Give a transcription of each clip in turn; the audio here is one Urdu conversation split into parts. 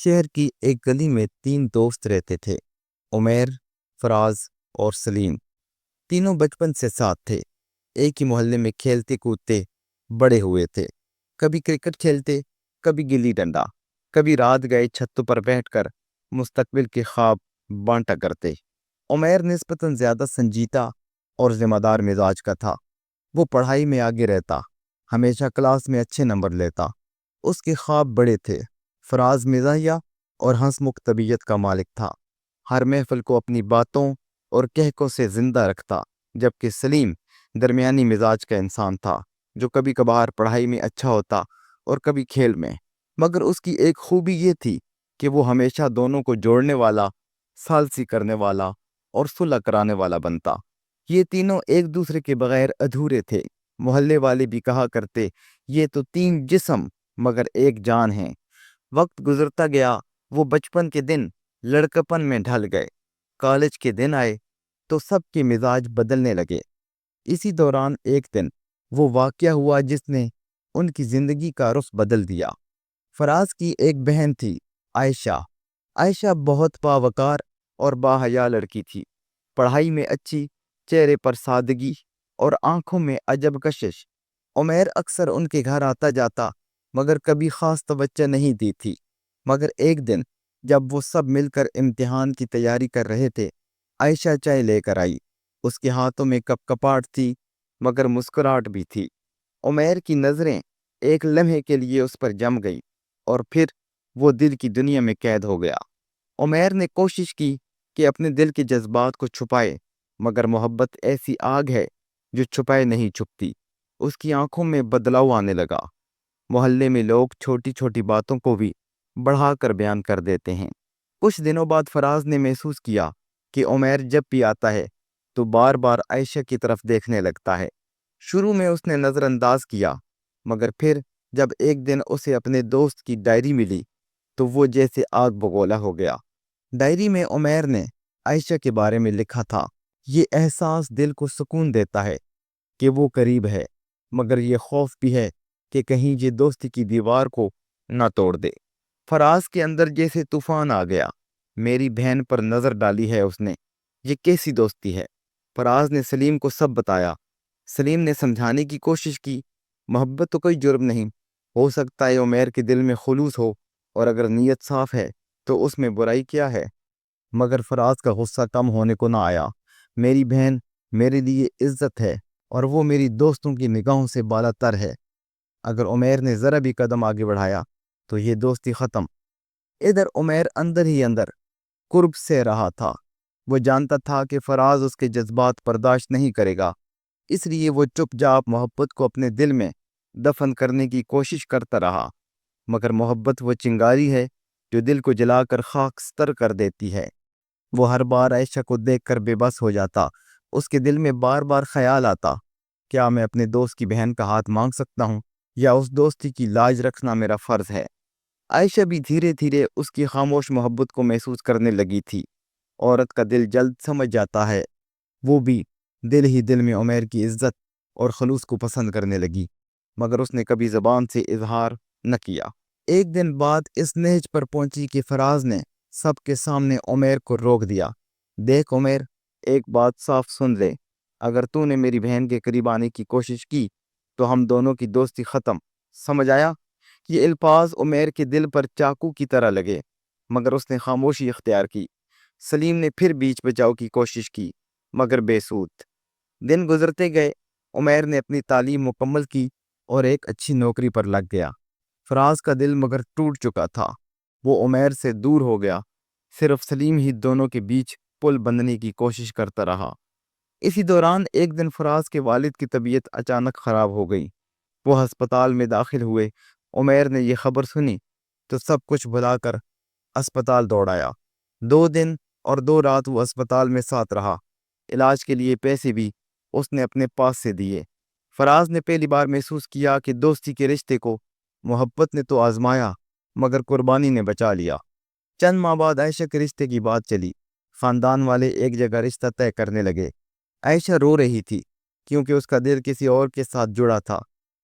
شہر کی ایک گلی میں 3 دوست رہتے تھے: عمیر، فراز اور سلیم۔ تینوں بچپن سے ساتھ تھے، ایک ہی محلے میں کھیلتے کودتے بڑے ہوئے تھے۔ کبھی کرکٹ کھیلتے، کبھی گلی ڈنڈا، کبھی رات گئے چھتوں پر بیٹھ کر مستقبل کے خواب بانٹا کرتے۔ عمیر نسبتاً زیادہ سنجیدہ اور ذمہ دار مزاج کا تھا۔ وہ پڑھائی میں آگے رہتا، ہمیشہ کلاس میں اچھے نمبر لیتا۔ اس کے خواب بڑے تھے۔ فراز مزاحیہ اور ہنس مکھ طبیعت کا مالک تھا، ہر محفل کو اپنی باتوں اور کہکوں سے زندہ رکھتا، جبکہ سلیم درمیانی مزاج کا انسان تھا، جو کبھی کبھار پڑھائی میں اچھا ہوتا اور کبھی کھیل میں، مگر اس کی ایک خوبی یہ تھی کہ وہ ہمیشہ دونوں کو جوڑنے والا، ثالثی کرنے والا اور صلح کرانے والا بنتا۔ یہ تینوں ایک دوسرے کے بغیر ادھورے تھے۔ محلے والے بھی کہا کرتے، یہ تو 3 جسم مگر ایک جان ہیں۔ وقت گزرتا گیا، وہ بچپن کے دن لڑکپن میں ڈھل گئے۔ کالج کے دن آئے تو سب کے مزاج بدلنے لگے۔ اسی دوران ایک دن وہ واقعہ ہوا جس نے ان کی زندگی کا رخ بدل دیا۔ فراز کی ایک بہن تھی، عائشہ۔ عائشہ بہت باوقار اور باحیا لڑکی تھی، پڑھائی میں اچھی، چہرے پر سادگی اور آنکھوں میں عجب کشش۔ عمیر اکثر ان کے گھر آتا جاتا مگر کبھی خاص توجہ نہیں دی تھی۔ مگر ایک دن جب وہ سب مل کر امتحان کی تیاری کر رہے تھے، عائشہ چائے لے کر آئی۔ اس کے ہاتھوں میں کپ کپاٹ تھی مگر مسکراہٹ بھی تھی۔ عمیر کی نظریں ایک لمحے کے لیے اس پر جم گئی اور پھر وہ دل کی دنیا میں قید ہو گیا۔ عمیر نے کوشش کی کہ اپنے دل کے جذبات کو چھپائے، مگر محبت ایسی آگ ہے جو چھپائے نہیں چھپتی۔ اس کی آنکھوں میں بدلاؤ آنے لگا۔ محلے میں لوگ چھوٹی چھوٹی باتوں کو بھی بڑھا کر بیان کر دیتے ہیں۔ کچھ دنوں بعد فراز نے محسوس کیا کہ عمیر جب بھی آتا ہے تو بار بار عائشہ کی طرف دیکھنے لگتا ہے۔ شروع میں اس نے نظر انداز کیا، مگر پھر جب ایک دن اسے اپنے دوست کی ڈائری ملی تو وہ جیسے آگ بگولا ہو گیا۔ ڈائری میں عمیر نے عائشہ کے بارے میں لکھا تھا، یہ احساس دل کو سکون دیتا ہے کہ وہ قریب ہے، مگر یہ خوف بھی ہے کہ کہیں یہ دوستی کی دیوار کو نہ توڑ دے۔ فراز کے اندر جیسے طوفان آ گیا۔ میری بہن پر نظر ڈالی ہے اس نے، یہ کیسی دوستی ہے؟ فراز نے سلیم کو سب بتایا۔ سلیم نے سمجھانے کی کوشش کی، محبت تو کوئی جرم نہیں، ہو سکتا ہے عمیر کے دل میں خلوص ہو، اور اگر نیت صاف ہے تو اس میں برائی کیا ہے؟ مگر فراز کا غصہ کم ہونے کو نہ آیا۔ میری بہن میرے لیے عزت ہے اور وہ میری دوستوں کی نگاہوں سے بالا تر ہے۔ اگر عمیر نے ذرا بھی قدم آگے بڑھایا تو یہ دوستی ختم۔ ادھر عمیر اندر ہی اندر قرب سے رہا تھا۔ وہ جانتا تھا کہ فراز اس کے جذبات برداشت نہیں کرے گا، اس لیے وہ چپ چاپ محبت کو اپنے دل میں دفن کرنے کی کوشش کرتا رہا۔ مگر محبت وہ چنگاری ہے جو دل کو جلا کر خاکستر کر دیتی ہے۔ وہ ہر بار عائشہ کو دیکھ کر بے بس ہو جاتا۔ اس کے دل میں بار بار خیال آتا، کیا میں اپنے دوست کی بہن کا ہاتھ مانگ سکتا ہوں، یا اس دوستی کی لاج رکھنا میرا فرض ہے؟ عائشہ بھی دھیرے دھیرے اس کی خاموش محبت کو محسوس کرنے لگی تھی۔ عورت کا دل جلد سمجھ جاتا ہے۔ وہ بھی دل ہی دل میں عمیر کی عزت اور خلوص کو پسند کرنے لگی، مگر اس نے کبھی زبان سے اظہار نہ کیا۔ ایک دن بعد اس نہج پر پہنچی کہ فراز نے سب کے سامنے عمیر کو روک دیا۔ دیکھ عمیر، ایک بات صاف سن لے، اگر تو نے میری بہن کے قریب آنے کی کوشش کی تو ہم دونوں کی دوستی ختم، سمجھ آیا؟ یہ الفاظ عمیر کے دل پر چاقو کی طرح لگے، مگر اس نے خاموشی اختیار کی۔ سلیم نے پھر بیچ بچاؤ کی کوشش کی، مگر بے سود۔ دن گزرتے گئے، عمیر نے اپنی تعلیم مکمل کی اور ایک اچھی نوکری پر لگ گیا۔ فراز کا دل مگر ٹوٹ چکا تھا، وہ عمیر سے دور ہو گیا۔ صرف سلیم ہی دونوں کے بیچ پل بندھنے کی کوشش کرتا رہا۔ اسی دوران ایک دن فراز کے والد کی طبیعت اچانک خراب ہو گئی۔ وہ ہسپتال میں داخل ہوئے۔ عمیر نے یہ خبر سنی تو سب کچھ بھلا کر اسپتال دوڑ آیا۔ 2 دن اور 2 رات وہ اسپتال میں ساتھ رہا۔ علاج کے لیے پیسے بھی اس نے اپنے پاس سے دیے۔ فراز نے پہلی بار محسوس کیا کہ دوستی کے رشتے کو محبت نے تو آزمایا مگر قربانی نے بچا لیا۔ چند ماہ بعد عائشہ کے رشتے کی بات چلی۔ خاندان والے ایک جگہ رشتہ طے کرنے لگے۔ عائشہ رو رہی تھی کیونکہ اس کا دل کسی اور کے ساتھ جڑا تھا۔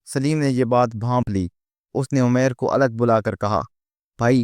سلیم نے یہ بات بھانپ لی۔ اس نے عمیر کو الگ بلا کر کہا، بھائی،